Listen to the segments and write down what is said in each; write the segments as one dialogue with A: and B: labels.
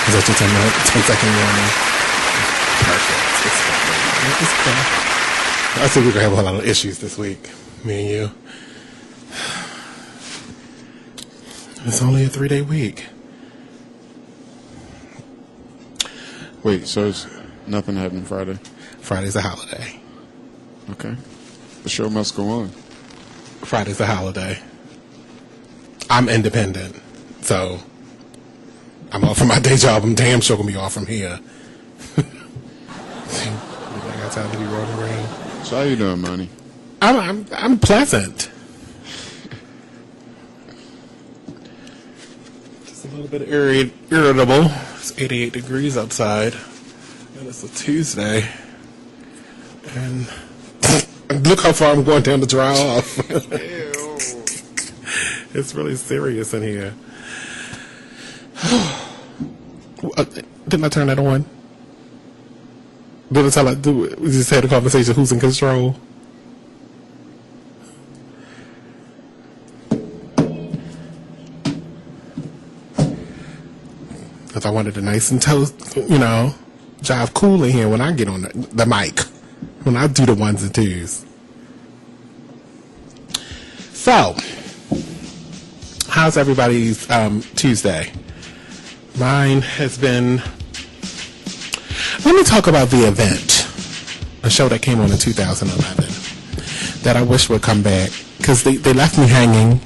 A: Is that your 10-second warning? Perfect. It's cool. I think we're going to have a lot of issues this week, me and you. It's only a 3-day week.
B: Wait, so it's nothing happening Friday?
A: Friday's a holiday.
B: Okay. The show must go on.
A: Friday's a holiday. I'm independent, so I'm off from my day job. I'm damn sure gonna be off from here. I got time to be rolling around.
B: So how you doing, Money?
A: I'm pleasant. Just a little bit irritable. It's 88 degrees outside, and it's a Tuesday. And look how far I'm going down to dry off. It's really serious in here. Didn't I turn that on? Didn't I we just had a conversation who's in control? Because I wanted a nice and toast, jive cool in here when I get on the mic. When I do the ones and twos. So, how's everybody's Tuesday? Mine has been... Let me talk about The Event, a show that came on in 2011 that I wish would come back because they left me hanging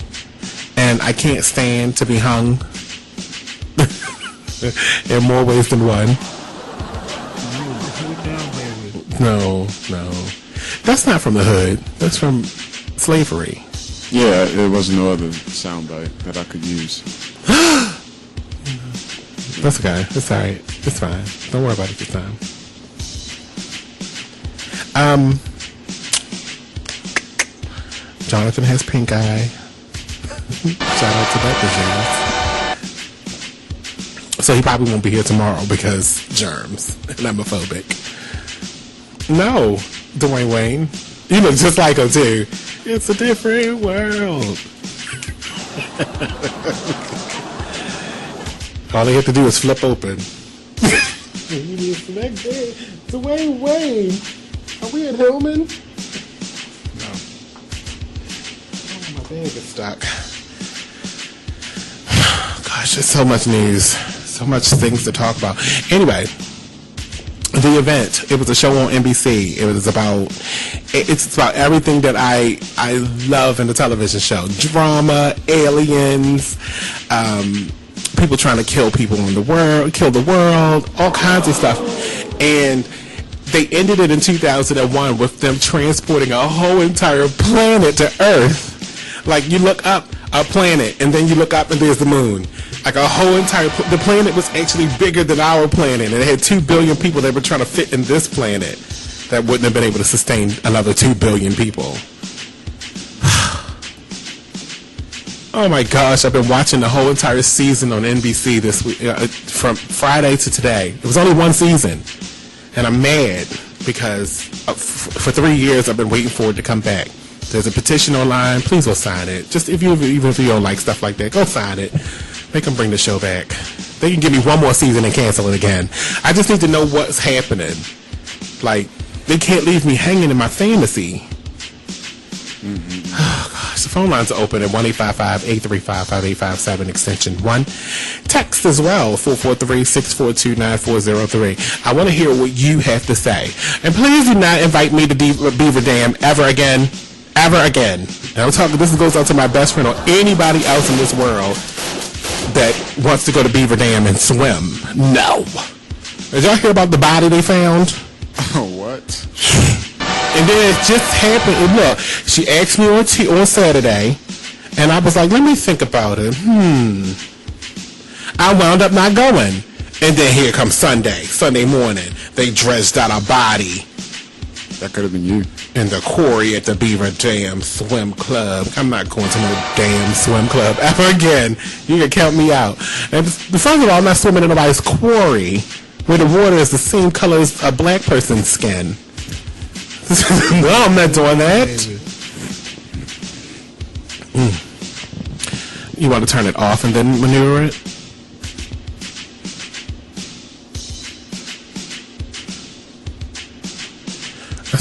A: and I can't stand to be hung in more ways than one. No. That's not from the hood. That's from slavery.
B: Yeah, there was no other soundbite that I could use.
A: That's okay. It's alright. It's fine. Don't worry about it this time. Jonathan has pink eye. Shout out to that disease. So he probably won't be here tomorrow because germs and I'm homophobic. No, Dwayne Wayne. You look just like him too. It's a different world. All they have to do is flip open. Dwayne Wayne. Are we at Hillman? No. Oh, my bag is stuck. Gosh, there's so much news. So much things to talk about. Anyway. The Event. It was a show on NBC. It's about everything that I love in a television show. Drama, aliens, people trying to kill people in the world, all kinds of stuff. And they ended it in 2001 with them transporting a whole entire planet to Earth. Like you look up a planet and then you look up and there's the moon. Like a whole entire... The planet was actually bigger than our planet. And it had 2 billion people that were trying to fit in this planet that wouldn't have been able to sustain another 2 billion people. Oh my gosh, I've been watching the whole entire season on NBC this week, from Friday to today. It was only one season. And I'm mad because for 3 years I've been waiting for it to come back. There's a petition online. Please go sign it. Just even if you don't like stuff like that, go sign it. Make them bring the show back. They can give me one more season and cancel it again. I just need to know what's happening. Like, they can't leave me hanging in my fantasy. Mm-hmm. Oh, gosh. The phone lines are open at 1-855-835-5857, extension 1. Text as well, 443-642-9403. I want to hear what you have to say. And please do not invite me to Beaver Dam ever again. Ever again. And I'm talking, this goes out to my best friend or anybody else in this world that wants to go to Beaver Dam and swim. No. Did y'all hear about the body they found?
B: Oh, what?
A: And then it just happened. And look, she asked me on Saturday, and I was like, let me think about it. I wound up not going. And then here comes Sunday morning. They dredged out a body.
B: That could have been you.
A: In the quarry at the Beaver Dam Swim Club. I'm not going to no damn swim club ever again. You can count me out. And first of all, I'm not swimming in nobody's quarry where the water is the same color as a black person's skin. No, I'm not doing that. You want to turn it off and then maneuver it?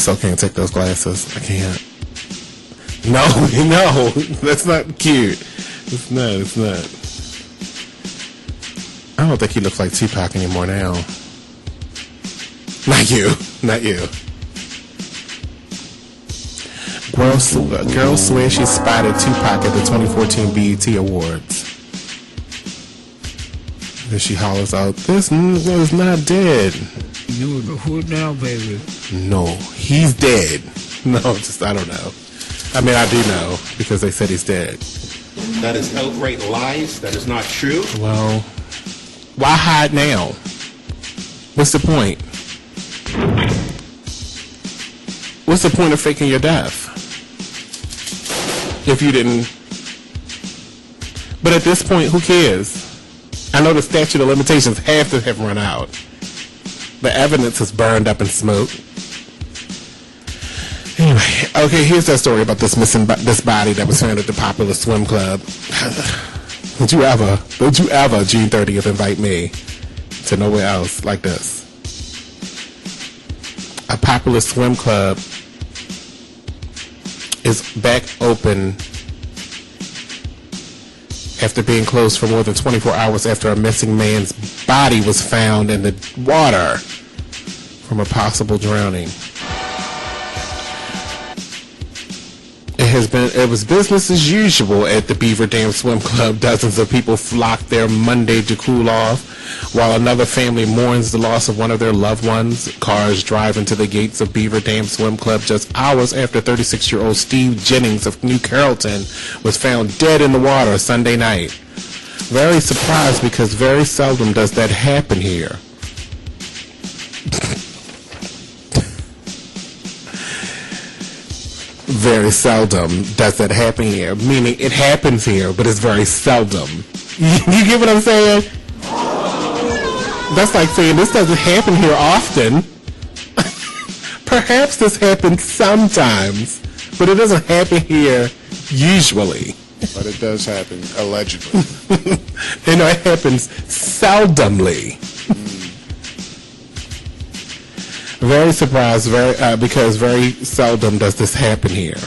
A: still can't take those glasses. I can't. No, no, that's not cute. It's not. I don't think he looks like Tupac anymore now. Not you. Girl swears she spotted Tupac at the 2014 BET Awards. Then she hollers out, "This nigga is not dead."
C: You know who now, baby?
A: No, he's dead. No, I don't know. I mean, I do know because they said he's dead.
D: That is outright lies. That is not true.
A: Well, why hide now? What's the point? What's the point of faking your death? If you didn't... But at this point, who cares? I know the statute of limitations have to have run out. The evidence is burned up in smoke. Anyway, okay, here's that story about this body that was found at the Popular Swim Club. Don't you ever, June 30th, invite me to nowhere else like this. A Popular Swim Club is back open after being closed for more than 24 hours after a missing man's body was found in the water from a possible drowning. It was business as usual at the Beaver Dam Swim Club. Dozens of people flocked there Monday to cool off, while another family mourns the loss of one of their loved ones. Cars drive into the gates of Beaver Dam Swim Club just hours after 36-year-old Steve Jennings of New Carrollton was found dead in the water Sunday night. Very surprised because very seldom does that happen here. Very seldom does that happen here. Meaning it happens here, but it's very seldom. You get what I'm saying? That's like saying this doesn't happen here often. Perhaps this happens sometimes, but it doesn't happen here usually.
B: But it does happen, allegedly.
A: You know, it happens seldomly. Very surprised, because very seldom does this happen here.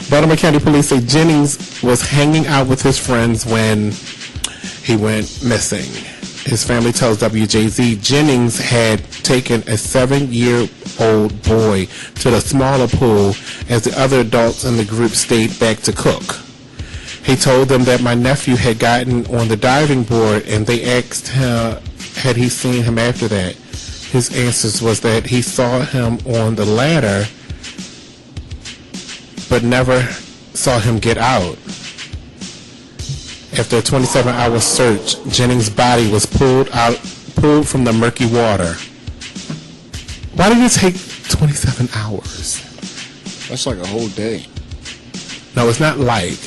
A: Baltimore County Police say Jennings was hanging out with his friends when he went missing. His family tells WJZ Jennings had taken a 7-year-old boy to the smaller pool as the other adults in the group stayed back to cook. He told them that my nephew had gotten on the diving board and they asked him had he seen him after that. His answers was that he saw him on the ladder, but never saw him get out. After a 27-hour search, Jennings' body was pulled from the murky water. Why did it take 27 hours?
B: That's like a whole day.
A: No, it's not like.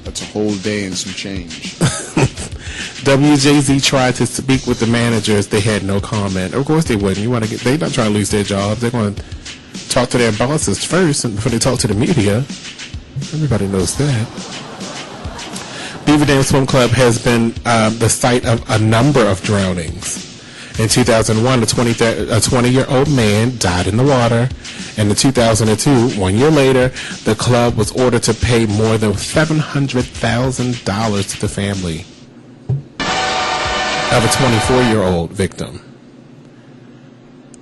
B: That's a whole day and some change.
A: WJZ tried to speak with the managers. They had no comment. Of course they wouldn't. They're not trying to lose their jobs. They're going to talk to their bosses first before they talk to the media. Everybody knows that. Beaver Dam Swim Club has been the site of a number of drownings. In 2001, a 20-year-old man died in the water. And in 2002, 1 year later, the club was ordered to pay more than $700,000 to the family of a 24-year-old victim.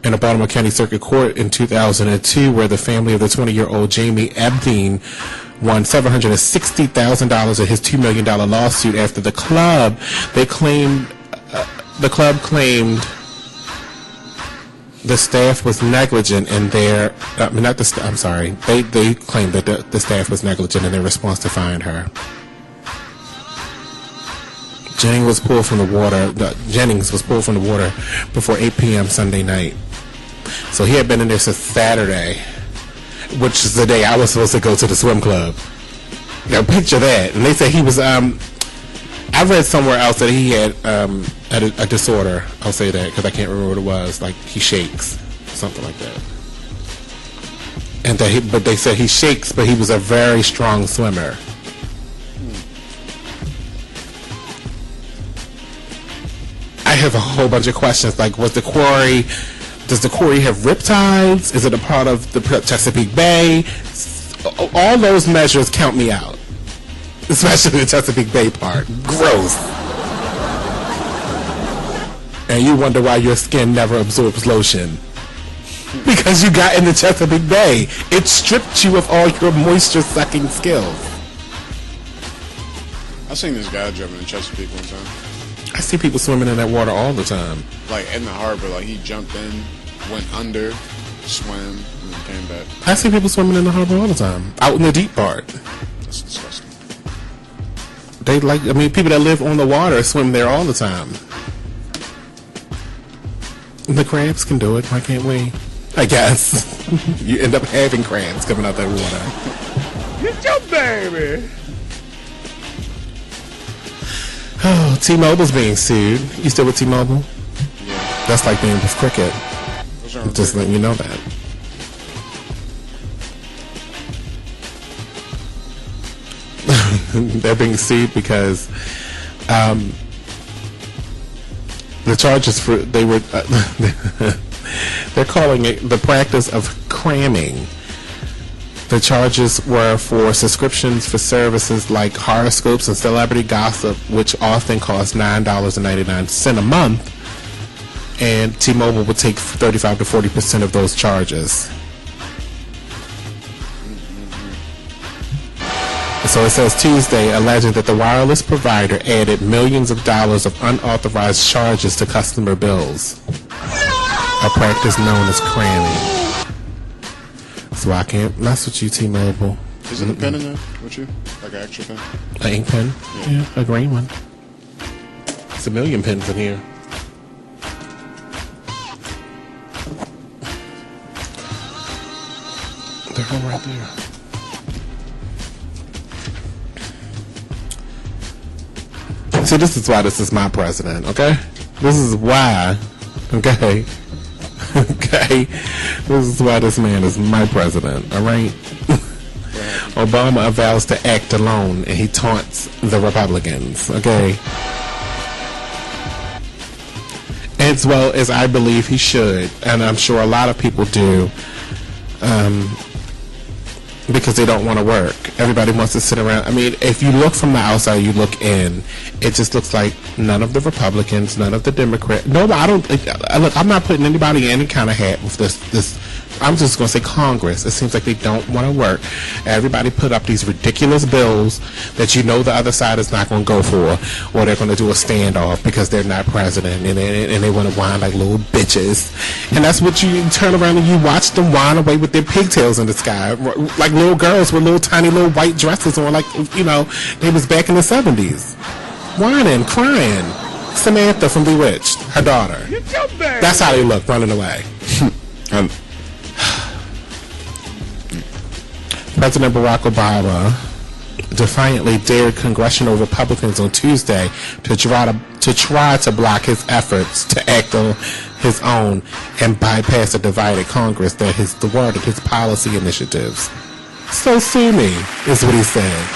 A: In a Baltimore County Circuit Court in 2002, where the family of the 20-year-old Jamie Ebdeen won $760,000 in his $2 million lawsuit after the club claimed the staff was negligent in their they claimed that the staff was negligent in their response to firing her. Jennings was pulled from the water before 8 p.m. Sunday night. So he had been in there since Saturday, which is the day I was supposed to go to the swim club. Now picture that. And they said he was I read somewhere else that he had a disorder. I'll say that because I can't remember what it was. Like he shakes, something like that. And but they said he shakes, but he was a very strong swimmer. I have a whole bunch of questions. Like, was the quarry Does the quarry have riptides? Is it a part of the Chesapeake Bay? All those measures count me out, especially the Chesapeake Bay part. Gross. And you wonder why your skin never absorbs lotion. Because you got in the Chesapeake Bay. It stripped you of all your moisture-sucking skills.
B: I seen this guy jumping in Chesapeake one time.
A: I see people swimming in that water all the time.
B: Like in the harbor, like he jumped in, went under, swam, and then came back.
A: I see people swimming in the harbor all the time. Out in the deep part.
B: That's disgusting.
A: People that live on the water swim there all the time. The crabs can do it. Why can't we? I guess. You end up having crabs coming out that water. Get your baby. Oh, T-Mobile's being sued. You still with T-Mobile?
B: Yeah.
A: That's like being with Cricket.
B: What's wrong with
A: Just letting you know that. They're being sued because the charges for they're calling it the practice of cramming. The charges were for subscriptions for services like horoscopes and celebrity gossip, which often cost $9.99 a month, and T-Mobile would take 35 to 40% of those charges. So it says Tuesday, alleging that the wireless provider added millions of dollars of unauthorized charges to customer bills, a practice known as cramming. So I can't mess with you, T-Mobile.
B: Is it a pen in there with you? Like an extra pen?
A: An ink pen? Yeah, a green one. There's a million pens in here. They're all right there. See, this is why this is my president, okay? This is why, okay? Okay? This is why this man is my president, alright? Obama vows to act alone, and he taunts the Republicans, okay? As well as I believe he should, and I'm sure a lot of people do, because they don't want to work. Everybody wants to sit around. I mean, if you look from the outside, you look in, it just looks like none of the Republicans, none of the Democrats. No, I don't. Look, I'm not putting anybody in any kind of hat with this. I'm just going to say Congress. It seems like they don't want to work. Everybody put up these ridiculous bills that you know the other side is not going to go for, or they're going to do a standoff because they're not president, and they want to whine like little bitches. And that's what you turn around and you watch them whine away with their pigtails in the sky, like little girls with little tiny little white dresses on, like, you know, they was back in the 70s. Whining, crying. Samantha from Bewitched, her daughter. That's how they look, running away. President Barack Obama defiantly dared congressional Republicans on Tuesday to try to block his efforts to act on his own and bypass a divided Congress that has thwarted his policy initiatives. So sue me, is what he said.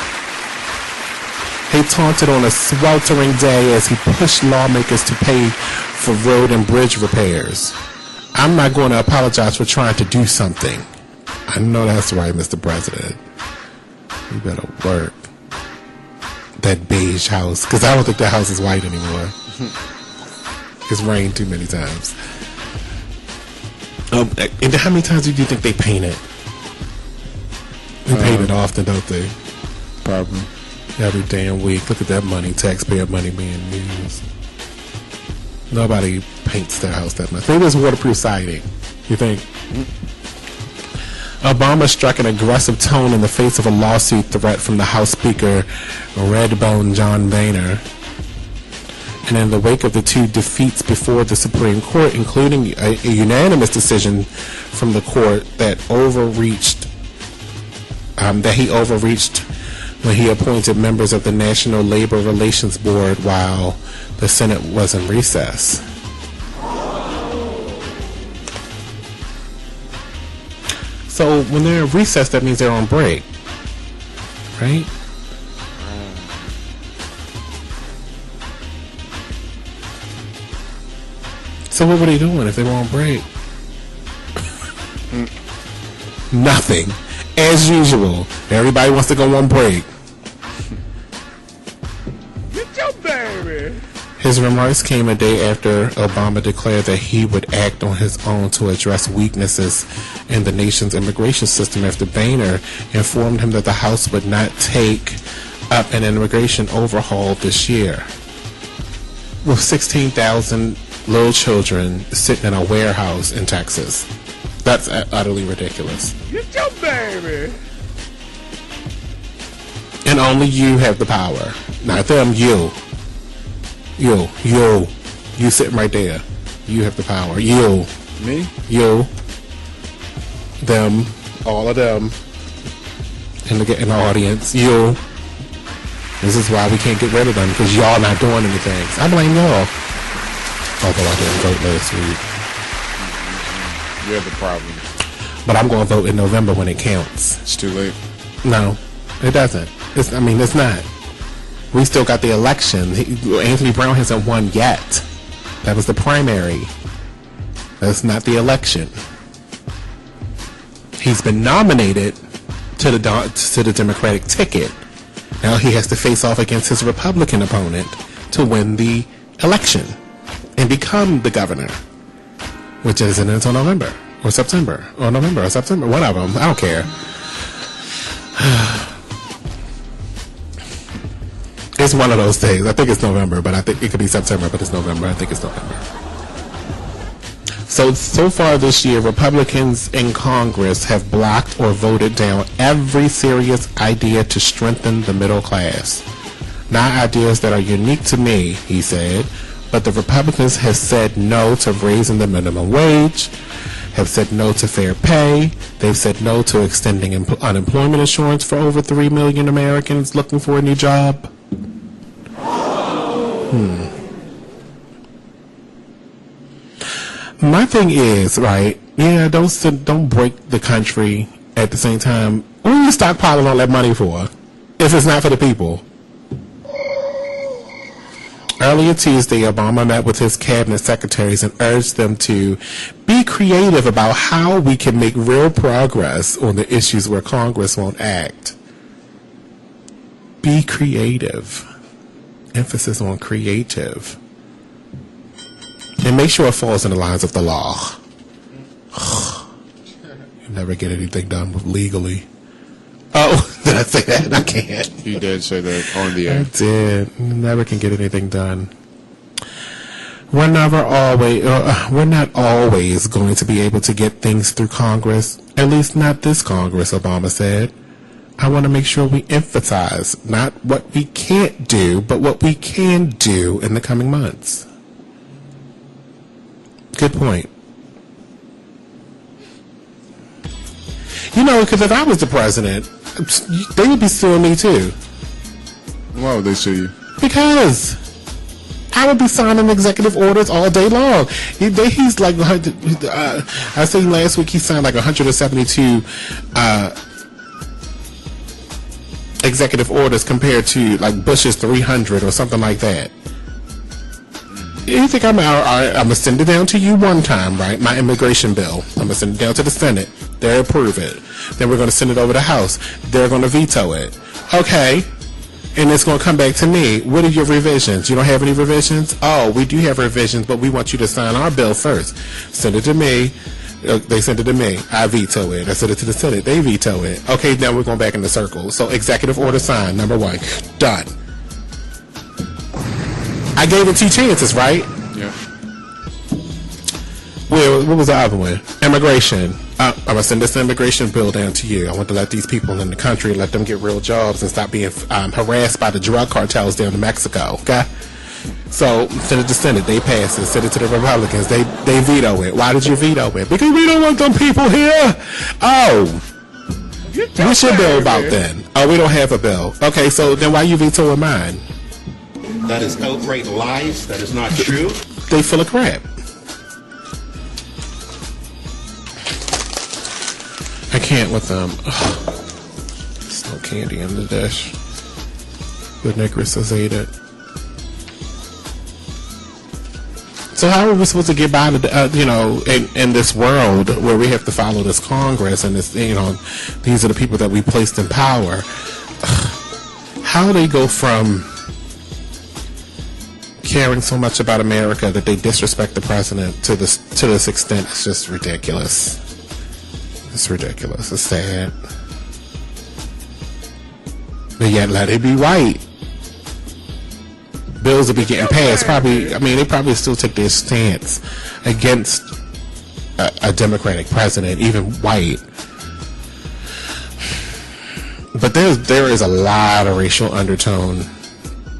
A: He taunted on a sweltering day as he pushed lawmakers to pay for road and bridge repairs. I'm not going to apologize for trying to do something. I know that's right, Mr. President. You better work. That beige house, because I don't think that house is white anymore. It's rained too many times. And how many times do you think they paint it? They paint it often, don't they?
B: Probably.
A: Every damn week. Look at that money, taxpayer money being used. Nobody paints their house that much. Maybe there's waterproof siding. You think? Obama struck an aggressive tone in the face of a lawsuit threat from the House Speaker, Redbone John Boehner. And in the wake of the two defeats before the Supreme Court, including a unanimous decision from the court that he overreached when he appointed members of the National Labor Relations Board while the Senate was in recess. So when they're in recess, that means they're on break, right? So what were they doing if they were on break? Nothing. As usual, everybody wants to go on break.
C: Get your baby.
A: His remarks came a day after Obama declared that he would act on his own to address weaknesses in the nation's immigration system after Boehner informed him that the House would not take up an immigration overhaul this year. With 16,000 little children sitting in a warehouse in Texas. That's utterly ridiculous.
C: Get your baby.
A: And only you have the power. Not them, you. You sitting right there. You have the power. You.
B: Me?
A: You. Them. All of them. In the audience. You. This is why we can't get rid of them, because y'all not doing anything. I blame y'all. Although I didn't vote last week.
B: You're the problem.
A: But I'm going to vote in November when it counts.
B: It's too late.
A: No, it doesn't. It's not. We still got the election. Anthony Brown hasn't won yet. That was the primary. That's not the election. He's been nominated to the Democratic ticket. Now he has to face off against his Republican opponent to win the election and become the governor, which isn't until November or September or November or September. One of them. I don't care. It's one of those days. I think it's November, but I think it could be September, but it's November. I think it's November. So far this year, Republicans in Congress have blocked or voted down every serious idea to strengthen the middle class. Not ideas that are unique to me, he said, but the Republicans have said no to raising the minimum wage, have said no to fair pay, they've said no to extending unemployment insurance for over 3 million Americans looking for a new job. My thing is, right, yeah, don't break the country at the same time. What are you stockpiling all that money for if it's not for the people? Earlier Tuesday, Obama met with his cabinet secretaries and urged them to be creative about how we can make real progress on the issues where Congress won't act. Be creative. Emphasis on creative. And make sure it falls in the lines of the law. You never get anything done legally. Oh, did I say that? I can't.
B: You did say that on the air.
A: I did. You never can get anything done. We're not always going to be able to get things through Congress. At least not this Congress, Obama said. I want to make sure we emphasize not what we can't do, but what we can do in the coming months. Good point. You know, because if I was the president, they would be suing me too.
B: Why would they sue you?
A: Because I would be signing executive orders all day long. He's like, I said last week he signed like 172 executive orders compared to like Bush's 300 or something like that. You think I'm gonna send it down to you one time, right? My immigration bill. I'm gonna send it down to the Senate. They approve it. Then we're gonna send it over to the House. They're gonna veto it. Okay. And it's gonna come back to me. What are your revisions? You don't have any revisions? Oh, we do have revisions, but we want you to sign our bill first. Send it to me. They send it to me. I veto it. I send it to the Senate. They veto it. Okay, now we're going back in the circle. So executive order signed. Number 1. Done. I gave it 2 chances, right?
B: Yeah.
A: Well, what was the other one? Immigration. I'm going to send this immigration bill down to you. I want to let these people in the country, let them get real jobs and stop being harassed by the drug cartels down in Mexico. Okay? So, send it to Senate. They pass it. Send it to the Republicans. They veto it. Why did you veto it? Because we don't want them people here. Oh. What's your bill about then? Oh, we don't have a bill. Okay, so then why you vetoing mine?
D: That is outright lies. That is not true.
A: They full of crap. I can't with them. There's no candy in the dish. The Negress has ate it. So how are we supposed to get by, in this world where we have to follow this Congress and this, these are the people that we placed in power? How do they go from caring so much about America that they disrespect the president to this extent? It's just ridiculous. It's ridiculous. It's sad. But yet, let it be white. Bills will be getting passed. They probably still take their stance against a Democratic president, even white. But there is a lot of racial undertone.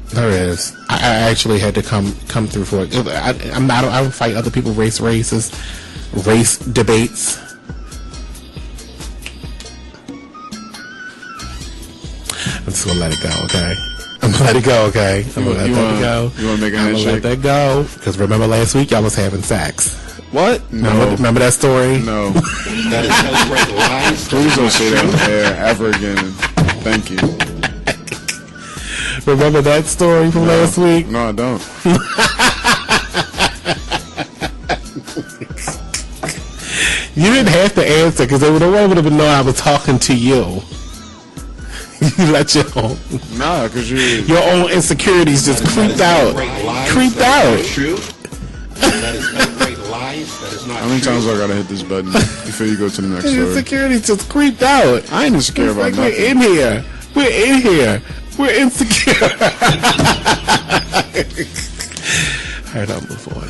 A: There is. I actually had to come through for it. I don't fight other people race debates. I'm just gonna let it go, okay? I'm gonna let it go, okay? I'm gonna let that go.
B: You wanna make a handshake?
A: I'm gonna let that go. Because remember last week, y'all was having sex.
B: What? No.
A: Remember that story?
B: No.
D: That is outright lies.
B: Please don't say that on air ever again. Thank you.
A: Remember that story from last week?
B: No, I don't.
A: You didn't have to answer because they would have known I was talking to you. You let your own insecurities just creeped out. Creeped out.
D: True. That is outright lies. That is not.
B: How many times I gotta hit this button before you go to the next story?
A: Insecurities just creeped out.
B: I ain't insecure about nothing.
A: We're in here. We're insecure. Alright, I'll move on.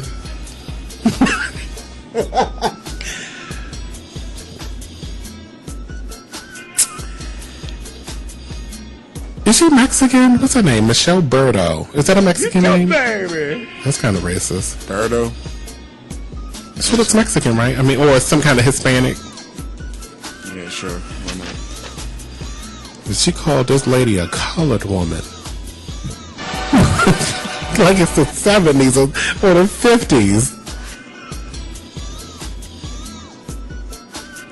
A: Is she Mexican? What's her name? Michelle Berto. Is that a Mexican name?
C: Baby.
A: That's kind of racist.
B: Berto?
A: She looks Mexican, right? Or some kind of Hispanic.
B: Yeah, sure. Why not?
A: But she called this lady a colored woman. Like it's the 70s or the 50s.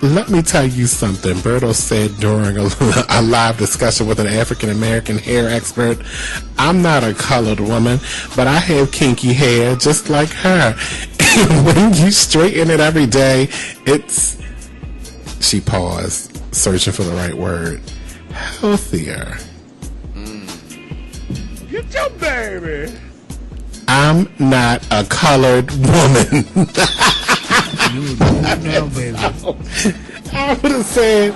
A: Let me tell you something. Berto said during a live discussion with an African-American hair expert, I'm not a colored woman, but I have kinky hair just like her. And when you straighten it every day, it's... She paused, searching for the right word. Healthier.
C: Get your baby.
A: I'm not a colored woman.
C: No, baby.
A: I would have said,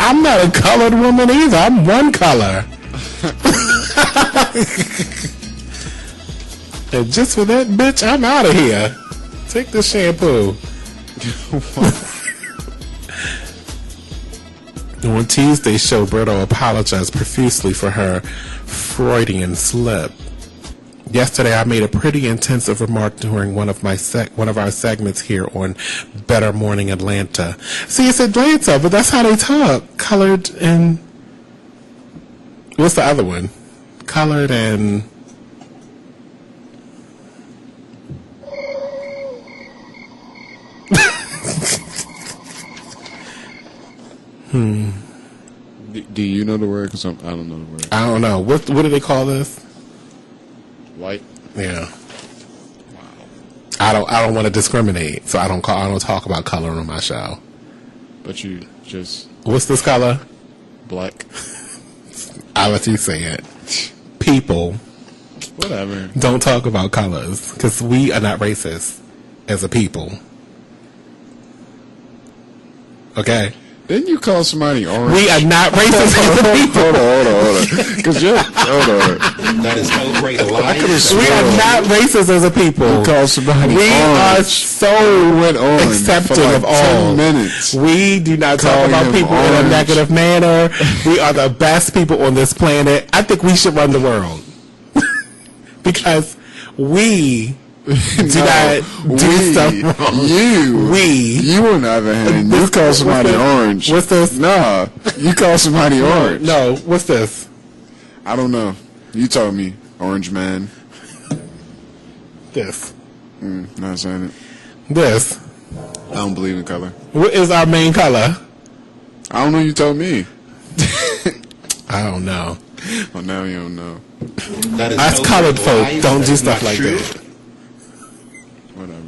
A: I'm not a colored woman either. I'm one color. And just for that, bitch, I'm out of here. Take the shampoo. On Tuesday's show, Berto apologized profusely for her Freudian slip. Yesterday, I made a pretty intensive remark during one of our segments here on Better Morning Atlanta. See, it's Atlanta, but that's how they talk. Colored and... What's the other one? Colored and...
B: Do you know the word? Because I don't know the word.
A: I don't know. What do they call this?
B: White?
A: Yeah. Wow. I don't want to discriminate, so I don't talk about color on my show.
B: But you just...
A: What's this color?
B: Black.
A: I'll let you say it. People.
B: Whatever.
A: Don't talk about colors, because we are not racist as a people. Okay?
B: Didn't you call somebody orange?
A: We are not racist as a people.
B: Hold on. Hold on.
D: That is outright lies.
A: We are not racist as a people.
B: You called somebody
A: We
B: orange.
A: are so
B: went on
A: accepting
B: for like
A: of all.
B: 10 minutes.
A: We do not talk
B: Calling
A: about
B: him
A: people in a
B: orange.
A: negative manner. We are the best people on this planet. I think we should run the world. Because we do not do stuff wrong.
B: You on the other hand, you call somebody orange.
A: What's this?
B: Nah, you call somebody orange.
A: No, what's this?
B: I don't know. You told me, orange man.
A: This.
B: Not saying it.
A: This.
B: I don't believe in color.
A: What is our main color?
B: I don't know. You told me.
A: I don't know.
B: Well, now you don't know.
D: That is
A: Us
D: outright
A: colored folk
D: lies.
A: don't
D: That
A: do
D: is
A: stuff
D: not
A: like
D: true.
A: that.
B: Whatever.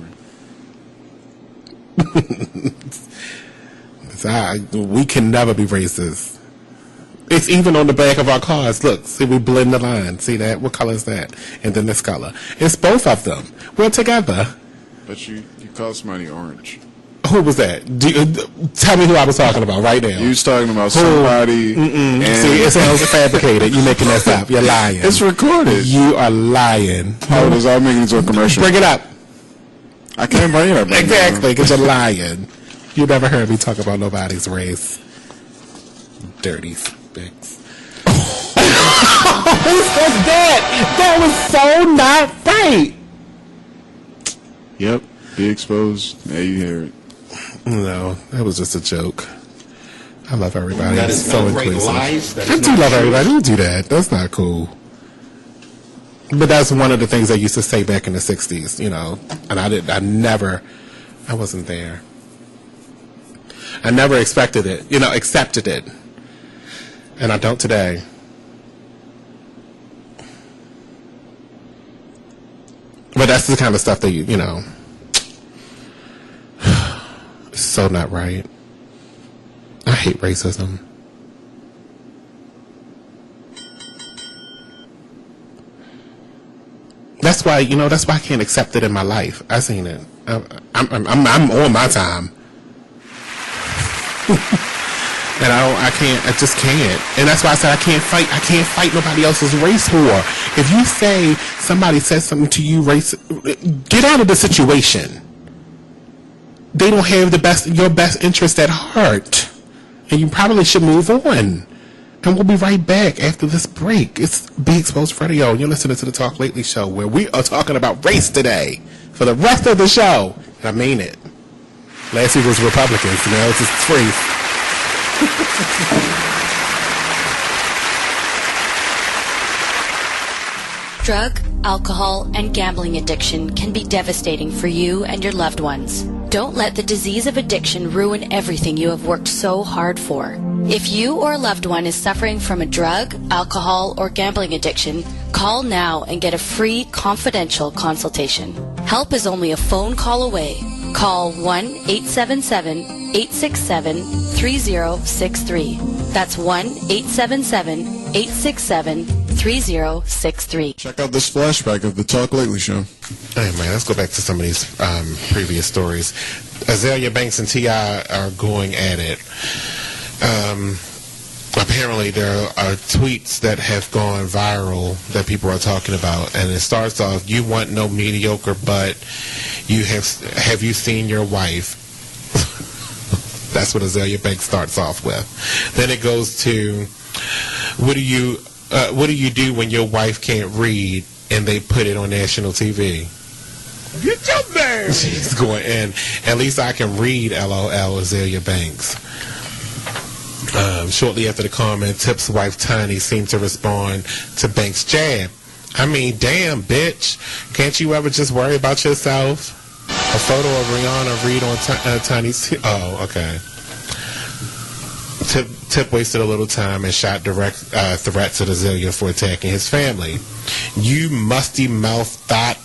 A: We can never be racist. It's even on the back of our cars. Look, see, we blend the line. See that? What color is that? And then this color. It's both of them. We're together.
B: But you called somebody orange.
A: Who was that? Tell me who I was talking about right now.
B: You was talking about somebody. And
A: See, it sounds fabricated. You're making that up. You're lying.
B: It's recorded.
A: You are lying.
B: How does I make it into a commercial?
A: Bring it up.
B: I can't bring it up. Right
A: Exactly, because you're lying. You never heard me talk about nobody's race. Dirty spicks. Who said that? That was so not right.
B: Yep. Be exposed. There you hear it.
A: No, that was just a joke. I love everybody.
D: That
A: It's
D: is
A: so
D: outright
A: inclusive.
D: lies. That
A: I
D: is
A: do
D: not
A: love
D: true.
A: everybody. Don't do that. That's not cool. But that's one of the things they used to say back in the 60s, you know. And I wasn't there. I never expected it, accepted it. And I don't today. But that's the kind of stuff that it's so not right. I hate racism. That's why I can't accept it in my life. I seen it. I'm on my time. And I just can't. And that's why I said I can't fight nobody else's race war. If you say somebody says something to you get out of the situation. They don't have your best interest at heart. And you probably should move on. And we'll be right back after this break. It's Be Exposed Radio. You're listening to the Talk Lately Show, where we are talking about race today for the rest of the show. And I mean it. Last week was Republicans. Now it's just free.
E: Drug, alcohol, and gambling addiction can be devastating for you and your loved ones. Don't let the disease of addiction ruin everything you have worked so hard for. If you or a loved one is suffering from a drug, alcohol, or gambling addiction, call now and get a free, confidential consultation. Help is only a phone call away. Call 1-877-867-3063. That's 1-877-867-3063.
B: Check out this flashback of the Talk Lately Show.
A: Hey man, let's go back to some of these previous stories. Azalea Banks and T.I. are going at it. Apparently there are tweets that have gone viral that people are talking about, and it starts off, "You want no mediocre butt. Have you seen your wife?" That's what Azalea Banks starts off with. Then it goes to, what do you do when your wife can't read and they put it on national TV?
C: Get your baby.
A: She's going in. At least I can read, LOL, Azalea Banks. Shortly after the comment, Tip's wife Tiny seemed to respond to Banks' jab. I mean, damn, bitch. Can't you ever just worry about yourself? A photo of Rihanna Reid on Tiny's... Oh, okay. Tip wasted a little time and shot direct threats at Azalea for attacking his family. "You musty mouth, thought,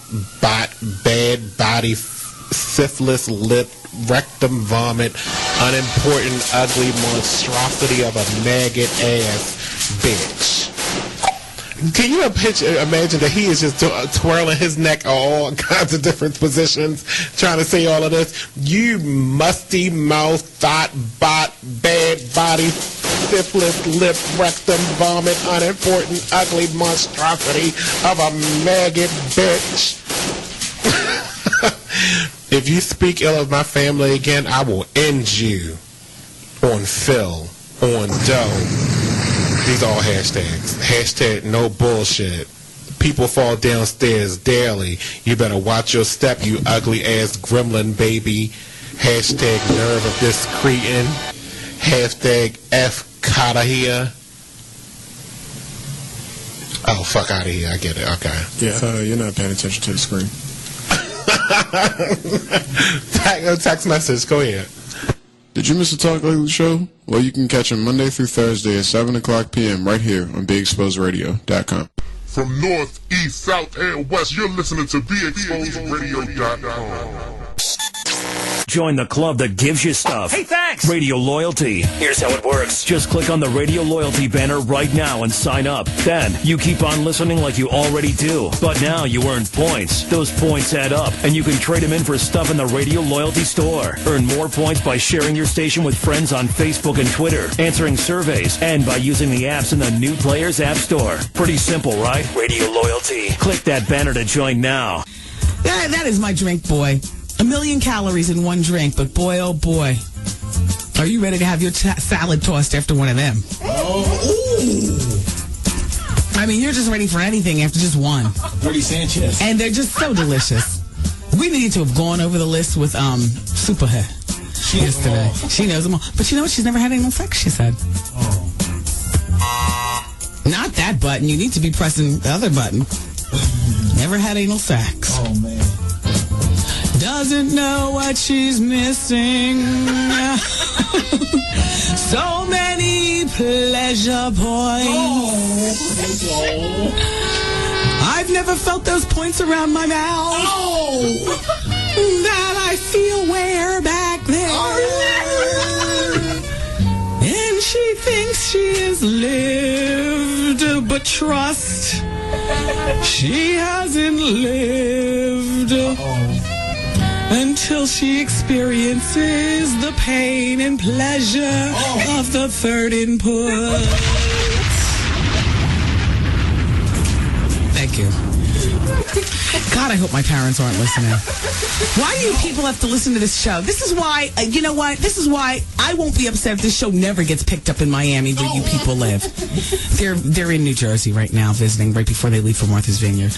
A: bot, bad body, syphilis lip, rectum vomit, unimportant, ugly monstrosity of a maggot ass bitch." Can you imagine that he is just twirling his neck all kinds of different positions, trying to say all of this? "You musty mouth, thought, bot, bad body, syphilis, lip, rectum, vomit, unimportant, ugly monstrosity of a maggot bitch. If you speak ill of my family again, I will end you on Phil, on Doe." These are all hashtags. Hashtag no bullshit. People fall downstairs daily. You better watch your step, you ugly ass gremlin baby. Hashtag nerve of this cretin. Hashtag F cotta here. Oh, fuck out of here. I get it. Okay.
B: Yeah, you're not paying attention to the screen.
A: Text message. Go ahead.
B: Did you miss the Talk Lately Show? Well, you can catch him Monday through Thursday at 7 o'clock p.m. right here on BeExposedRadio.com.
C: From north, east, south, and west, you're listening to BeExposedRadio.com.
F: Join the club that gives you stuff. Hey, thanks! Radio Loyalty. Here's how it works. Just click on the Radio Loyalty banner right now and sign up. Then, you keep on listening like you already do. But now you earn points. Those points add up, and you can trade them in for stuff in the Radio Loyalty store. Earn more points by sharing your station with friends on Facebook and Twitter, answering surveys, and by using the apps in the New Players App Store. Pretty simple, right? Radio Loyalty. Click that banner to join now.
G: That is my drink, boy. 1 million calories in one drink, but boy, oh boy. Are you ready to have your salad tossed after one of them?
H: Oh,
G: I mean, you're just ready for anything after just one.
H: Bertie Sanchez.
G: And they're just so delicious. We need to have gone over the list with Superhead yesterday. She knows them all. But you know what? She's never had anal sex, she said.
H: Oh.
G: Not that button. You need to be pressing the other button. Never had anal sex.
H: Oh, man.
G: Doesn't know what she's missing. So many pleasure points.
H: Oh.
G: I've never felt those points around my mouth.
H: Oh.
G: That I feel way back there. And she thinks she has lived, but trust, she hasn't lived. Until she experiences the pain and pleasure of the third input. Thank you. God, I hope my parents aren't listening. Why do you people have to listen to this show? This is why, you know what? This is why I won't be upset if this show never gets picked up in Miami where you people live. They're in New Jersey right now visiting right before they leave for Martha's Vineyard.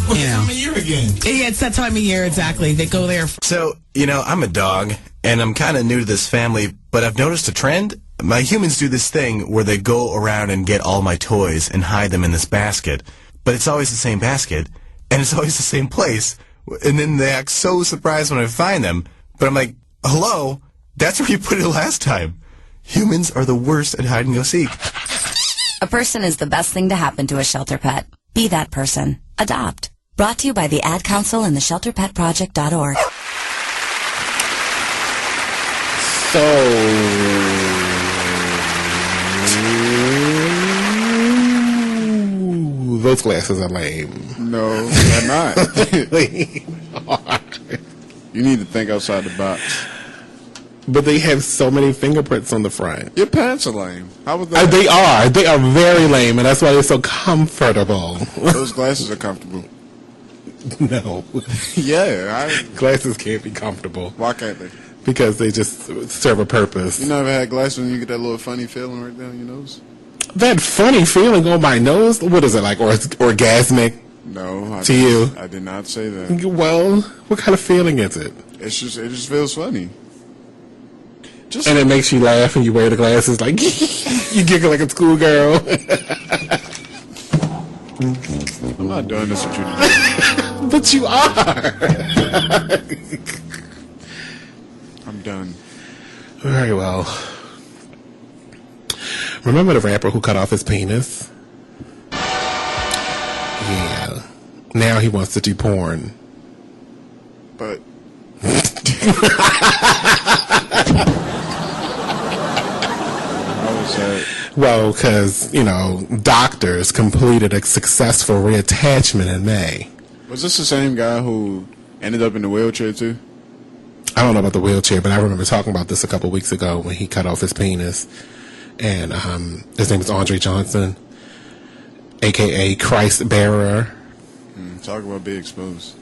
H: What time of year again?
G: Yeah, it's that time of year, exactly. They go there.
I: So, I'm a dog, and I'm kind of new to this family, but I've noticed a trend. My humans do this thing where they go around and get all my toys and hide them in this basket, but it's always the same basket, and it's always the same place, and then they act so surprised when I find them, but I'm like, hello? That's where you put it last time. Humans are the worst at hide and go seek.
J: A person is the best thing to happen to a shelter pet. Be that person. Adopt. Brought to you by the Ad Council and the ShelterPetProject.org.
A: So, those glasses are lame.
B: No, they're not. You need to think outside the box.
A: But they have so many fingerprints on the front.
B: Your pants are lame. How was that?
A: They are. They are very lame, and that's why they're so comfortable.
B: Those glasses are comfortable.
A: No.
B: Yeah.
A: Glasses can't be comfortable.
B: Why can't they?
A: Because they just serve a purpose.
B: You never had glasses and you get that little funny feeling right down your nose?
A: That funny feeling on my nose? What is it, like orgasmic?
B: No.
A: To you?
B: I did not say that.
A: Well, what kind of feeling is it?
B: It just feels funny.
A: And it makes you laugh and you wear the glasses like you giggle like a schoolgirl.
B: I'm not doing this with you today.
A: But you are.
B: I'm done.
A: Very well. Remember the rapper who cut off his penis? Yeah. Now he wants to do porn.
B: But
A: well, because, doctors completed a successful reattachment in May.
B: Was this the same guy who ended up in the wheelchair, too?
A: I don't know about the wheelchair, but I remember talking about this a couple weeks ago when he cut off his penis. And his name is Andre Johnson, a.k.a. Christ Bearer.
B: Talk about being exposed.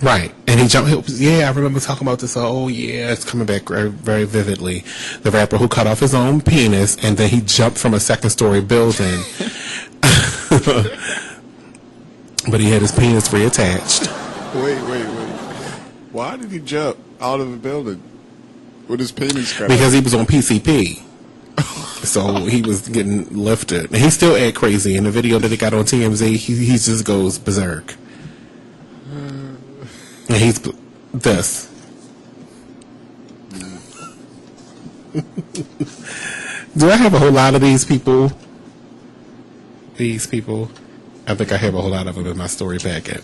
A: Right. And he jumped. Yeah, I remember talking about this. Oh, yeah, it's coming back very, very vividly. The rapper who cut off his own penis, and then he jumped from a second-story building. But he had his penis reattached.
B: Wait. Why did he jump out of a building with his penis cut off?
A: Because he was on PCP. So he was getting lifted. And he's still act crazy. In the video that he got on TMZ, he just goes berserk. And he's this. Do I have a whole lot of these people? these people? I think I have a whole lot of them in my story packet.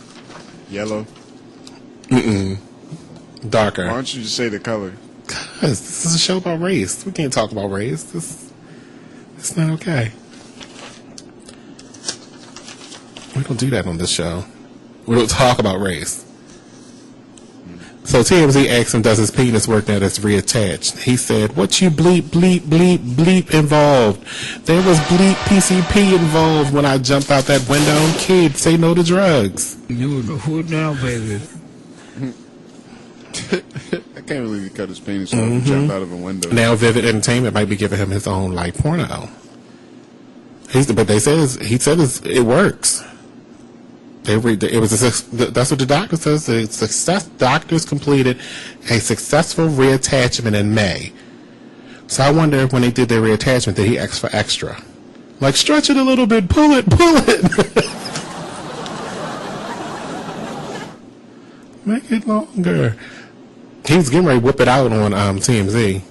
B: Yellow.
A: Darker.
B: Why don't you just say the color?
A: Because this is a show about race. We can't talk about race. It's not okay. We don't do that on this show. We don't talk about race. So TMZ asked him, does his penis work now that's reattached? He said, what you bleep, bleep, bleep, bleep involved? There was bleep PCP involved when I jumped out that window. Kids, say no to drugs.
H: You who now, baby?
B: I can't believe he cut his penis off and jumped out of a window.
A: Now Vivid Entertainment might be giving him his own like porno. But he says it works. That's what the doctor says. Doctors completed a successful reattachment in May. So I wonder if when they did their reattachment, did he ask for extra? Like, stretch it a little bit, pull it. Make it longer. He was getting ready to whip it out on TMZ.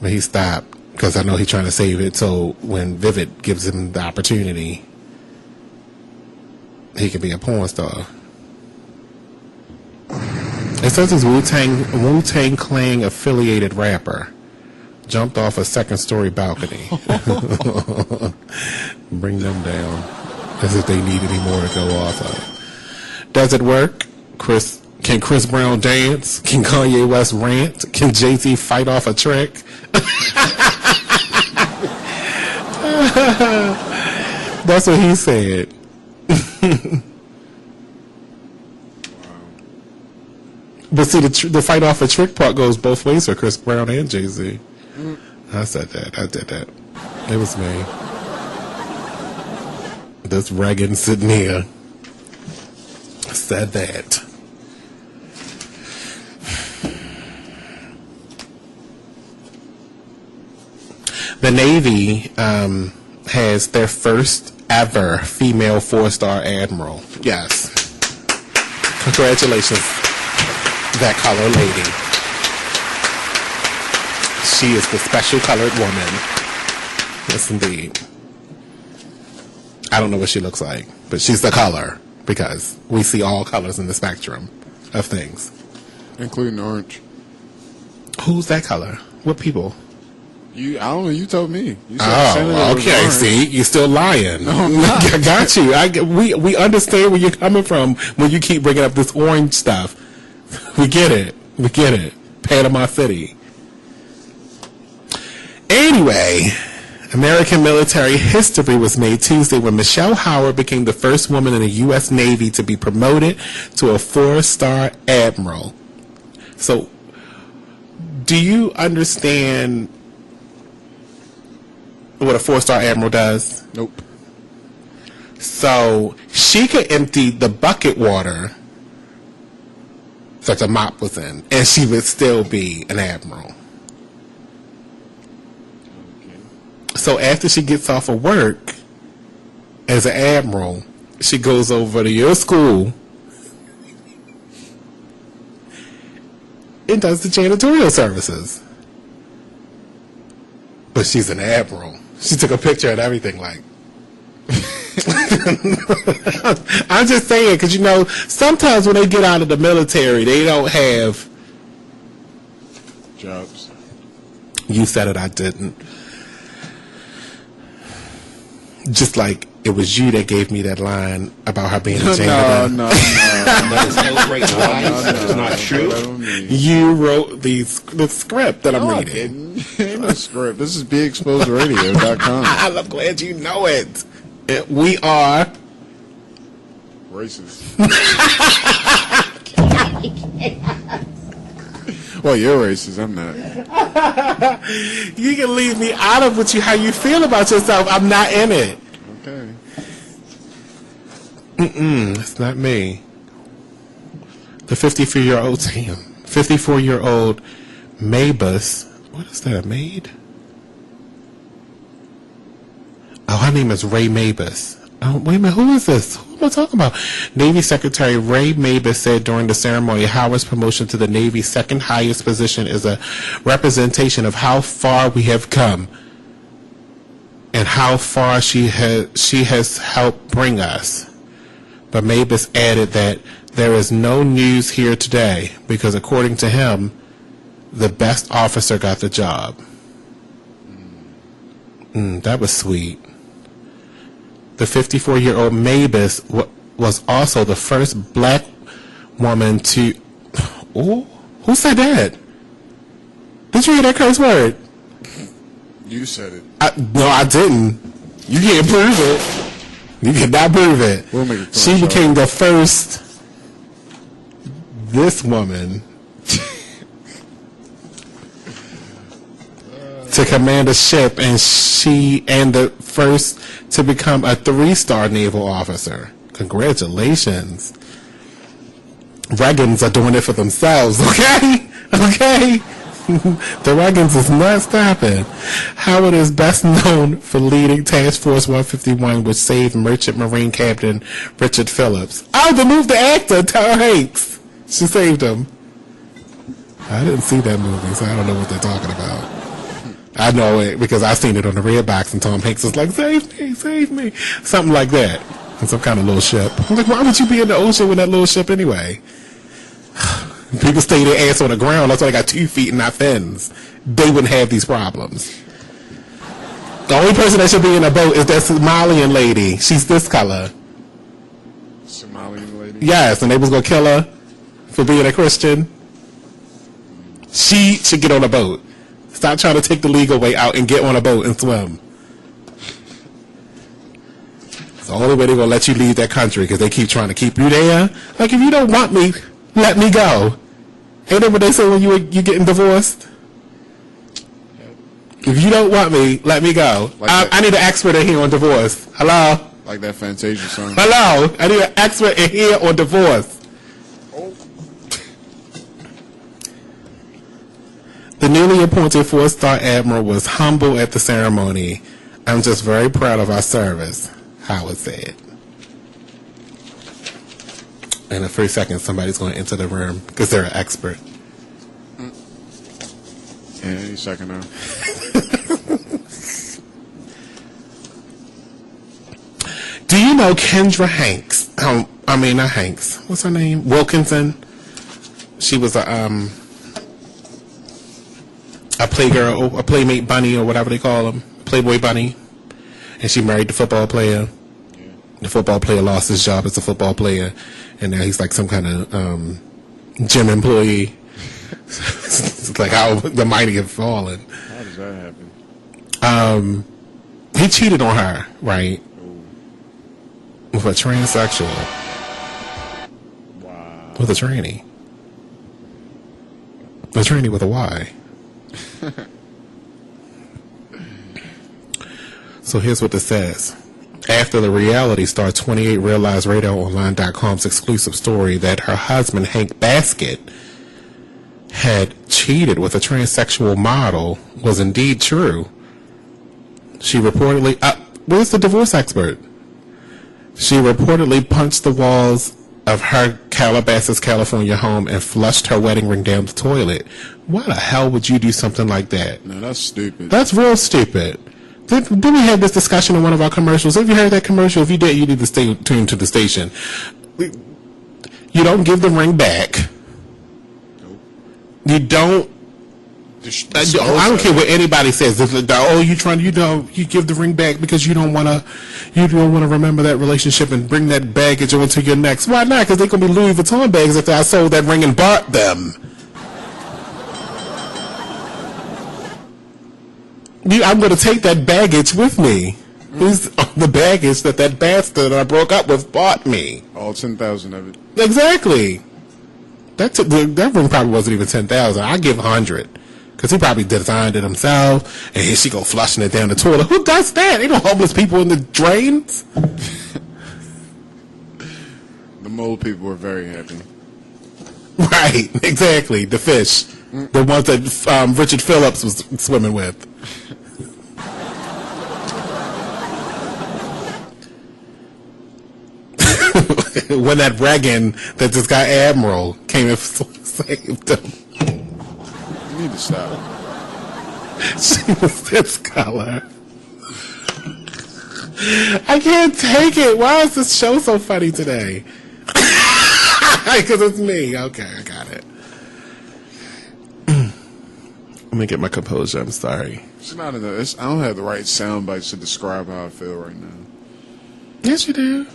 A: But he stopped because I know he's trying to save it so when Vivid gives him the opportunity, he could be a porn star. It says this Wu-Tang Clan affiliated rapper jumped off a second-story balcony. Bring them down as if they need any more to go off of. Does it work? Can Chris Brown dance? Can Kanye West rant? Can Jay-Z fight off a trick? That's what he said. But see, the fight off a trick part goes both ways for Chris Brown and Jay-Z. I said that. I did that. It was me. This Reagan sitting here said that. The Navy has their first ever female 4-star admiral. Yes. Congratulations, that color lady. She is the special colored woman. Yes, indeed. I don't know what she looks like, but she's the color because we see all colors in the spectrum of things.
B: Including orange.
A: Who's that color? What people?
B: I don't know. You told me. You
A: said okay. See, you're still lying.
B: No, I'm not.
A: I got you. We understand where you're coming from when you keep bringing up this orange stuff. We get it. We get it. Panama City. Anyway, American military history was made Tuesday when Michelle Howard became the first woman in the U.S. Navy to be promoted to a 4-star admiral. So, do you understand what a 4-star admiral does?
B: Nope.
A: So she could empty the bucket water that the mop was in, and she would still be an admiral. Okay. So after she gets off of work as an admiral, she goes over to your school and does the janitorial services. But she's an admiral. She took a picture and everything, like. I'm just saying, because, you know, sometimes when they get out of the military, they don't have
B: jobs.
A: You said it, I didn't. Just like it was you that gave me that line about her being a janitor.
B: No.
D: That is outright lies. That is not true.
A: You wrote the script that I'm reading.
B: Ain't no script. This is BeExposedRadio.com.
A: I'm glad you know it. We are
B: racist. Well, you're racist. I'm not.
A: You can leave me out of how you feel about yourself. I'm not in it.
B: Okay.
A: It's not me. The 54-year-old Maybus. What is that, a maid? Oh, her name is Ray Mabus. Oh, wait a minute, who is this? Who am I talking about? Navy Secretary Ray Mabus said during the ceremony, Howard's promotion to the Navy's second highest position is a representation of how far we have come and how far she has helped bring us. But Mabus added that there is no news here today because, according to him, the best officer got the job. That was sweet. The 54-year-old Mabus was also the first black woman to... Oh, who said that? Did you hear that curse word?
B: You said it.
A: No, I didn't. You can't prove it. You cannot prove it.
B: We'll make it
A: she became the first... This woman... to command a ship, and the first to become a 3-star naval officer. Congratulations. Regans are doing it for themselves, okay? Okay? The Regans is not stopping. Howard is best known for leading Task Force 151, which saved Merchant Marine Captain Richard Phillips. Oh, the actor, Tom Hanks. She saved him. I didn't see that movie, so I don't know what they're talking about. I know it because I've seen it on the red box, and Tom Hanks is like, save me, something like that. On some kind of little ship. I'm like, why would you be in the ocean with that little ship anyway? People stay their ass on the ground. That's why they got 2 feet and not fins. They wouldn't have these problems. The only person that should be in a boat is that Somalian lady. She's this color.
B: Somalian lady?
A: Yes, and they was going to kill her for being a Christian. She should get on a boat. Stop trying to take the legal way out and get on a boat and swim. It's the only way they're going to let you leave that country, because they keep trying to keep you there. Like, if you don't want me, let me go. Ain't that what they say when you getting divorced? If you don't want me, let me go. Like I need an expert in here on divorce. Hello?
B: Like that Fantasia song.
A: Hello? I need an expert in here on divorce. The newly appointed 4-star admiral was humble at the ceremony. I'm just very proud of our service, Howard said. In a few seconds, somebody's going to enter the room because they're an expert.
B: Any second now.
A: Do you know Kendra Hanks? Not Hanks. What's her name? Wilkinson. She was a playgirl, a playmate bunny, or whatever they call them, Playboy bunny, and she married the football player. Yeah. The football player lost his job as a football player, and now he's like some kind of gym employee. It's like how the mighty have fallen.
B: How does that happen?
A: He cheated on her, right?
B: Ooh.
A: With a transsexual.
B: Wow.
A: With a tranny. A tranny with a Y. So here's what this says. After the reality star 28 realized RadioOnline.com's exclusive story that her husband, Hank Baskett, had cheated with a transsexual model was indeed true, she reportedly... where's the divorce expert? She reportedly punched the walls of her Calabasas, California home and flushed her wedding ring down the toilet. Why the hell would you do something like that?
B: No, that's stupid.
A: That's real stupid. Did we have this discussion in one of our commercials? Have you heard that commercial? If you did, you need to stay tuned to the station. You don't give the ring back.
B: Nope.
A: You don't... I don't care what anybody says. If, you give the ring back because you don't want to remember that relationship and bring that baggage onto your next. Why not? Because they're gonna be Louis Vuitton bags if I sold that ring and bought them. I'm gonna take that baggage with me. Is the baggage that bastard I broke up with bought me.
B: All 10,000 of it.
A: Exactly. That ring probably wasn't even 10,000. I give 100. Because he probably designed it himself, and here she go flushing it down the toilet. Who does that? Ain't no homeless people in the drains.
B: The mole people were very happy.
A: Right, exactly. The fish. The ones that Richard Phillips was swimming with. When that Reagan, that this guy Admiral, came and saved him.
B: You need to stop.
A: She was this color. I can't take it. Why is this show so funny today? Because it's me. Okay, I got it. Let me get my composure. I'm sorry.
B: It's not enough. I don't have the right sound bites to describe how I feel right now.
A: Yes, you do.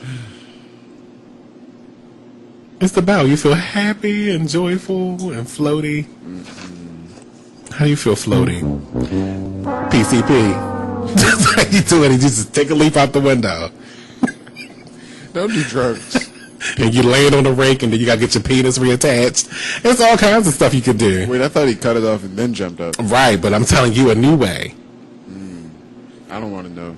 A: It's the bow. You feel happy and joyful and floaty. How do you feel floaty? PCP. That's how you do it. You just take a leap out the window.
B: Don't do drugs.
A: And you laying on the rake, and then you got to get your penis reattached. There's all kinds of stuff you could do.
B: Wait, I thought he cut it off and then jumped up.
A: Right, but I'm telling you a new way.
B: I don't want to know.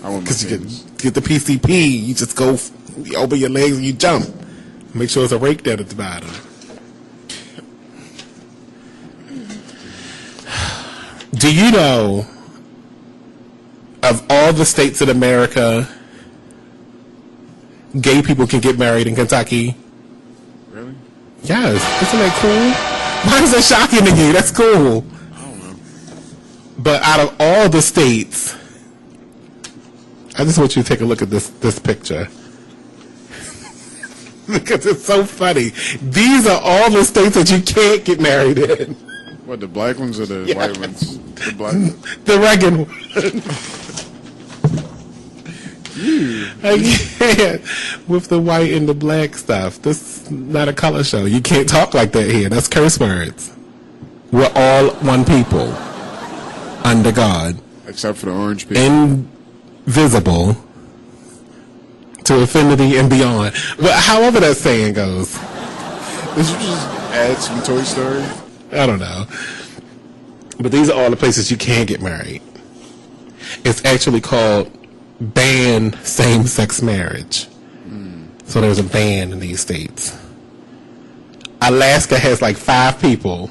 B: I want
A: Because you get the PCP, you just go, you open your legs and you jump. Make sure it's a rake down at the bottom. Do you know, of all the states in America, gay people can get married in Kentucky?
B: Really?
A: Yes. Isn't that cool? Why is that shocking to you? That's cool.
B: I don't know.
A: But out of all the states, I just want you to take a look at this picture. Because it's so funny. These are all the states that you can't get married in.
B: What, the black ones or the white ones? The black ones?
A: The Reagan one. I can't. With the white and the black stuff. This is not a color show. You can't talk like that here. That's curse words. We're all one people. Under God.
B: Except for the orange people.
A: Invisible. To infinity and beyond. Well, however that saying goes.
B: Did you just add some Toy Story?
A: I don't know. But these are all the places you can get married. It's actually called ban same-sex marriage. So there's a ban in these states. Alaska has like 5 people.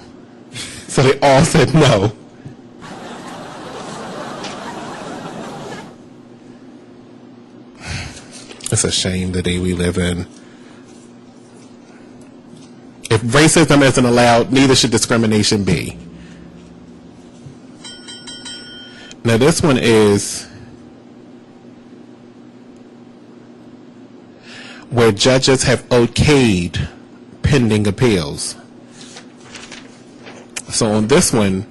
A: So they all said no. It's a shame the day we live in. If racism isn't allowed, neither should discrimination be. Now this one is where judges have okayed pending appeals. So on this one,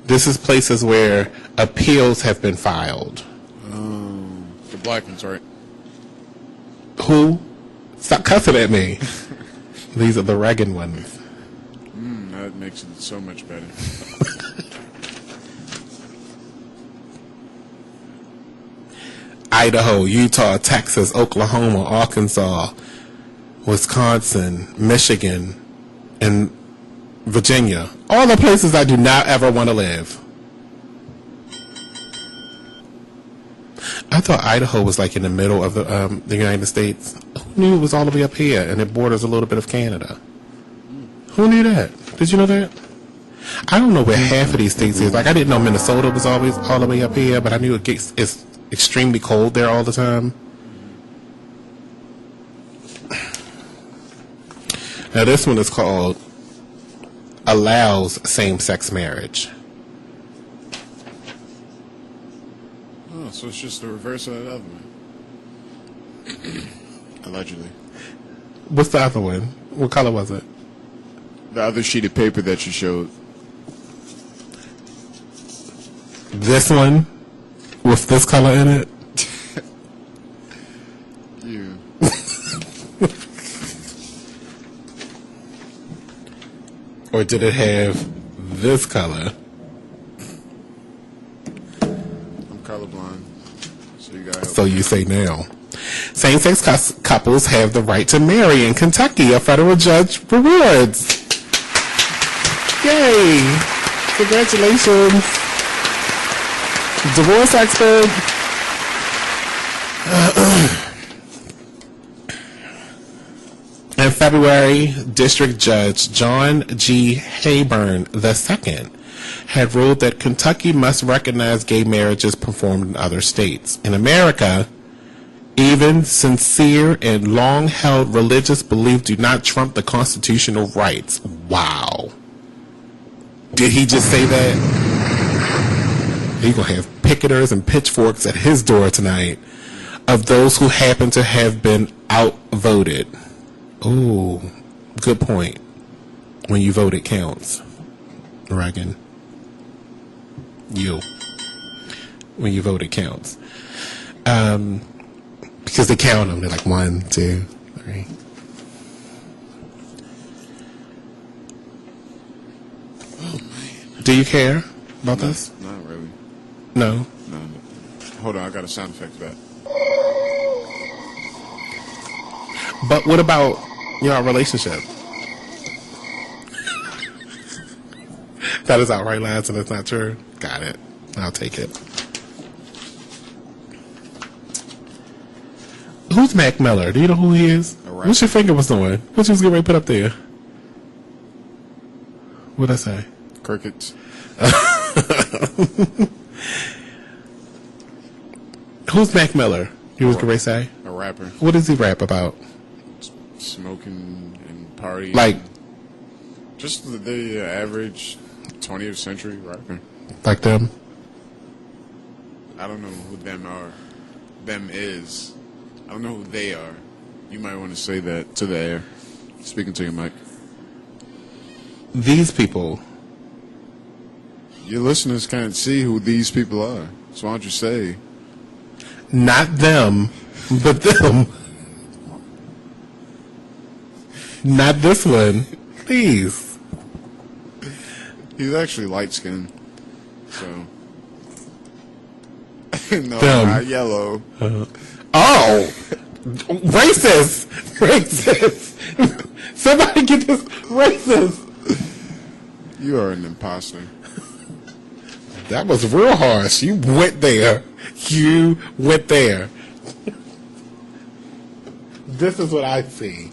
A: this is places where appeals have been filed.
B: The black ones, right?
A: Who? Stop cussing at me. These are the Reagan ones.
B: That makes it so much better.
A: Idaho, Utah, Texas, Oklahoma, Arkansas, Wisconsin, Michigan, and Virginia. All the places I do not ever want to live. I thought Idaho was like in the middle of the United States. Who knew it was all the way up here and it borders a little bit of Canada? Who knew that? Did you know that? I don't know where half of these states is. Like, I didn't know Minnesota was always all the way up here, but I knew it's extremely cold there all the time. Now this one is called allows same-sex marriage.
B: Oh, so it's just the reverse of that other one. Allegedly.
A: What's the other one? What color was it?
B: The other sheet of paper that you showed.
A: This one with this color in it?
B: You.
A: Or did it have this color?
B: I'm colorblind. So you got
A: So you say now. Same-sex couples have the right to marry in Kentucky. A federal judge rewards. Yay! Congratulations. Divorce expert. In February, District Judge John G. Hayburn II had ruled that Kentucky must recognize gay marriages performed in other states. In America, even sincere and long-held religious beliefs do not trump the constitutional rights. Wow. Did he just say that? He's going to have picketers and pitchforks at his door tonight of those who happen to have been outvoted. Ooh, good point. When you vote, it counts. Reagan. You. When you vote, it counts. Because they count them. They're like 1, 2, 3.
B: Oh, man.
A: Do you care about this?
B: Not really.
A: No.
B: No. Hold on, I got a sound effect for that.
A: But what about your relationship? That is outright lies and it's not true. Got it. I'll take it. Who's Mac Miller? Do you know who he is? What's your finger was doing? What you was getting ready to put up there? What'd I say?
B: Crickets.
A: Who's Mac Miller? You was going to say?
B: A rapper.
A: What does he rap about?
B: Smoking and partying.
A: Like?
B: Just the average 20th century rapper.
A: Like them?
B: I don't know who them are. Them is. I don't know who they are. You might want to say that to the air. Speaking to your mic.
A: These people.
B: Your listeners can't see who these people are. So why don't you say?
A: Not them, but them. Not this one. Please.
B: He's actually light skinned. So. No,
A: them.
B: not yellow.
A: Oh! Racist! Racist! Somebody get this racist!
B: You are an imposter.
A: That was real harsh. You went there. You went there. This is what I see.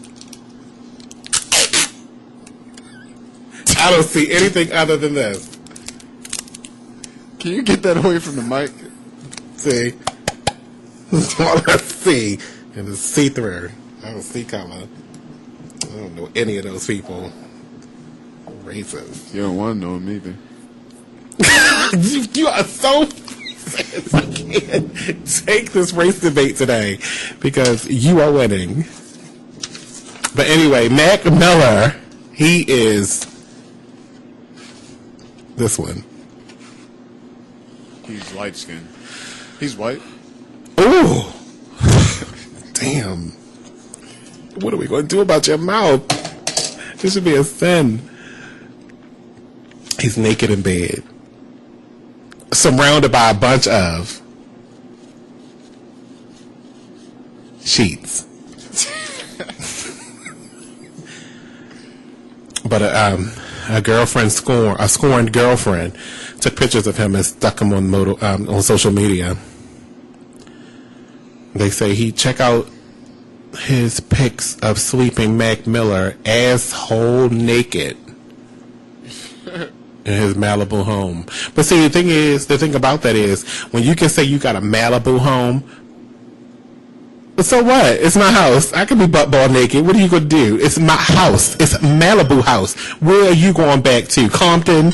A: I don't see anything other than this.
B: Can you get that away from the mic?
A: See? This is all I see. And it's see-through. I don't see color. I don't know any of those people. Racist.
B: You don't want to know him either.
A: You are so racist. I can't take this race debate today because you are winning. But anyway, Mac Miller, he is this one.
B: He's light skinned. He's white.
A: Ooh. Damn. What are we going to do about your mouth? This should be a sin. He's naked in bed, surrounded by a bunch of sheets. But a girlfriend a scorned girlfriend took pictures of him and stuck him on social media. They say he check out his pics of sleeping Mac Miller asshole naked in his Malibu home. But see, the thing about that is, when you can say you got a Malibu home, so what? It's my house. I can be butt-ball naked. What are you going to do? It's my house. It's Malibu house. Where are you going back to? Compton?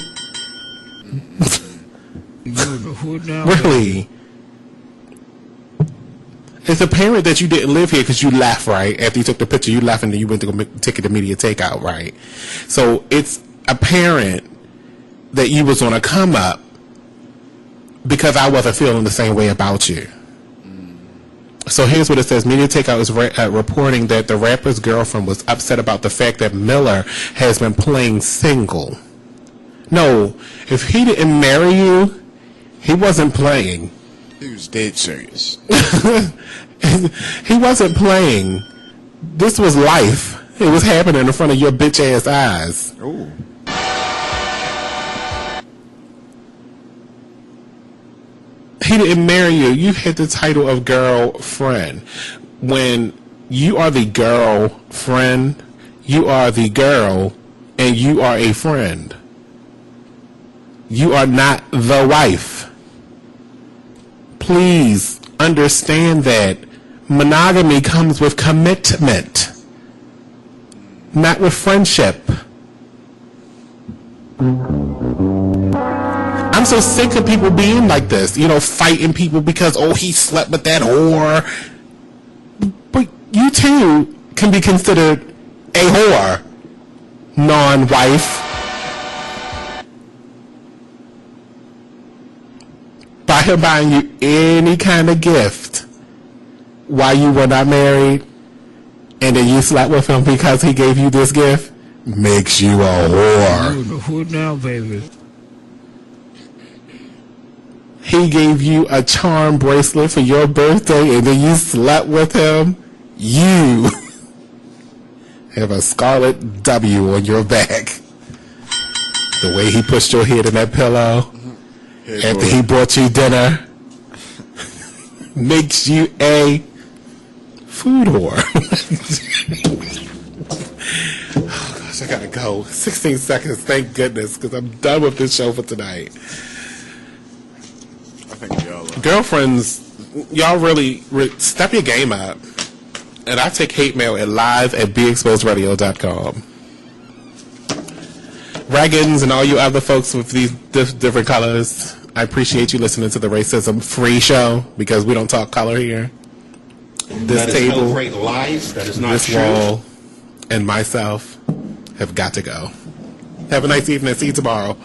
A: Really? It's apparent that you didn't live here because you left, right? After you took the picture, you left and then you went to go take it immediate takeout, right? So it's apparent that you was on a come up because I wasn't feeling the same way about you. So here's what it says. Media Takeout is reporting that the rapper's girlfriend was upset about the fact that Miller has been playing single. No, if he didn't marry you, he wasn't playing.
B: He was dead serious.
A: He wasn't playing. This was life. It was happening in front of your bitch ass eyes.
B: Ooh.
A: He didn't marry you. You had the title of girlfriend. When you are the girlfriend, you are the girl, and you are a friend. You are not the wife. Please understand that monogamy comes with commitment, not with friendship. I'm so sick of people being like this, you know, fighting people because, oh, he slept with that whore. But you too can be considered a whore, non-wife. By him buying you any kind of gift while you were not married, and then you slept with him because he gave you this gift, makes you a whore.
H: Who now, baby?
A: He gave you a charm bracelet for your birthday, and then you slept with him. You have a scarlet W on your back. The way he pushed your head in that pillow after he brought you dinner makes you a food whore. Oh gosh, I gotta go. 16 seconds, thank goodness, because I'm done with this show for tonight.
B: I think y'all are.
A: Girlfriends, y'all really step your game up. And I take hate mail at live@beexposedradio.com. Raggins and all you other folks with these different colors, I appreciate you listening to the Racism Free Show, because we don't talk color here. This table,
D: great lies. That is not
A: this
D: true.
A: wall, and myself have got to go. Have a nice evening. See you tomorrow.